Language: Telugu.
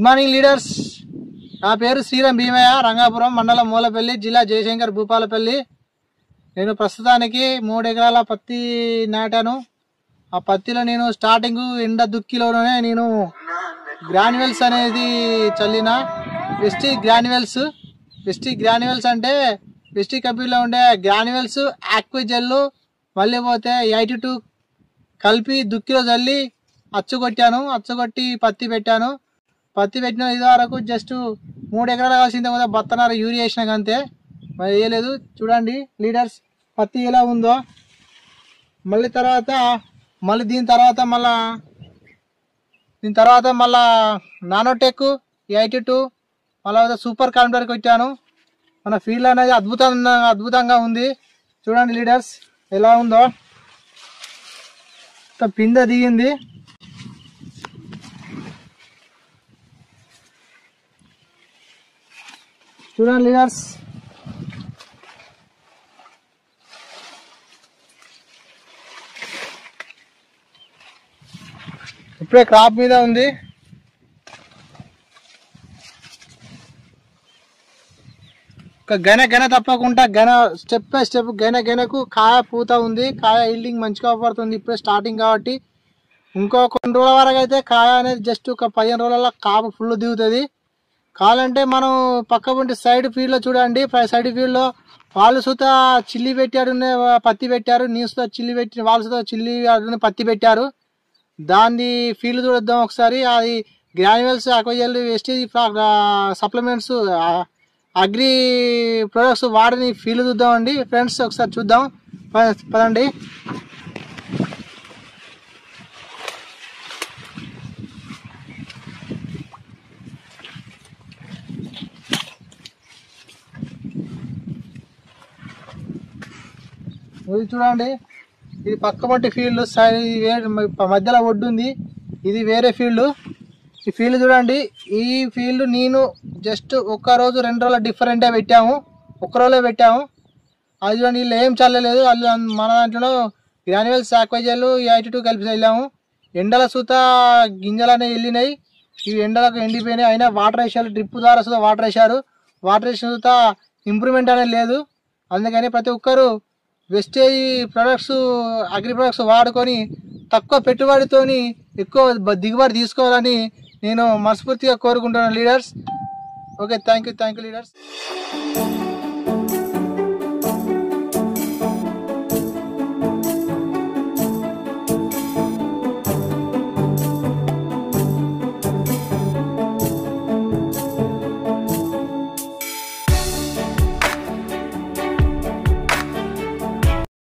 Good morning leaders. నా పేరు శ్రీరామ్ భీమయ్య, రంగాపురం మండలం మూలపల్లి, జిల్లా జయశంకర్, భూపాలపల్లి. నేను ప్రస్తుతానికి 3 ఎకరాల పత్తి నాటాను. ఆ పత్తిలో నేను స్టార్టింగ్ ఎండ దుక్కిలోనే నేను గ్రాన్యువల్స్ అనేది చల్లిన. వెస్టిక్ గ్రాన్యువల్స్ అంటే వెస్టిక్ కంపెనీలో ఉండే గ్రాన్యువల్స్, ఆక్విజెల్, మళ్ళీ పోతే 82 కలిపి దుక్కిలో చల్లి అచ్చుకొట్టి పత్తి పెట్టాను. పత్తి పెట్టిన ఇది వరకు జస్ట్ 3 ఎకరాలు కావాల్సిందే కదా, బత్తనార యూరియా వేసినాక అంతే, మరి వేయలేదు. చూడండి లీడర్స్ పత్తి ఎలా ఉందో. దీని తర్వాత మళ్ళా నానోటెక్ 82 మళ్ళీ సూపర్ కాంప్లెక్స్ పెట్టాను. మన ఫీల్డ్ అనేది అద్భుతంగా ఉంది. చూడండి లీడర్స్ ఎలా ఉందో. పింద దిగింది. చూడండి లీడర్స్, ఇప్పుడే క్రాప్ మీద ఉంది. గెన తప్పకుండా స్టెప్ బై స్టెప్ గెనకు కాయ పూత ఉంది. కాయ ఈల్డింగ్ మంచిగా పడుతుంది. ఇప్పుడే స్టార్టింగ్ కాబట్టి ఇంకో కొన్ని రోజుల వరకు అయితే కాయ అనేది జస్ట్ ఒక 15 రోజులలో కాపు ఫుల్ దిగుతుంది. కావాలంటే మనం పక్క ఉంటే సైడ్ ఫీల్డ్లో చూడండి. సైడ్ ఫీల్డ్లో వాళ్ళు సుత చిల్లి పెట్టారు, పత్తి పెట్టారు. నీసుతో చిల్లి పెట్టి వాళ్ళు సుత చిల్లి పత్తి పెట్టారు. దాన్ని ఫీల్డ్ చూద్దాం ఒకసారి. అది గ్రాన్యువల్స్, ఆక్విజెల్, వెస్టేజ్ సప్లిమెంట్స్, అగ్రి ప్రొడక్ట్స్ వాడిని ఫీల్డ్ చూద్దామండి ఫ్రెండ్స్. ఒకసారి చూద్దాం పదండి. ఇది చూడండి, ఇది పక్క మట్టి ఫీల్డ్, మధ్యలో ఒడ్డు ఉంది. ఇది వేరే ఫీల్డ్. ఈ ఫీల్డ్ చూడండి. ఈ ఫీల్డ్ నేను జస్ట్ 1 రోజు 2 రోజుల డిఫరెంటే పెట్టాము. 1 రోజులో పెట్టాము. అది చూడండి, వీళ్ళు ఏం చల్లలేదు. మన దాంట్లో గ్రాన్యువల్స్, ఆక్విజెల్, 82 కలిపి చల్లాము. ఎండల సూత గింజలు అనేవి వెళ్ళినాయి. ఇవి ఎండలకు ఎండిపోయినాయి. అయినా వాటర్ వేసారు, డ్రిప్ ద్వారా సుతా వాటర్ వేసారు. వాటర్ వేసిన సూత ఇంప్రూవ్మెంట్ అనేది లేదు. అందుకని ప్రతి ఒక్కరు వెస్టేజ్ ప్రొడక్ట్స్, అగ్రి ప్రొడక్ట్స్ వాడుకొని తక్కువ పెట్టుబడితోని ఎక్కువ దిగుబడి తీసుకోవాలని నేను మనస్ఫూర్తిగా కోరుకుంటున్నాను leaders. Okay, thank you leaders.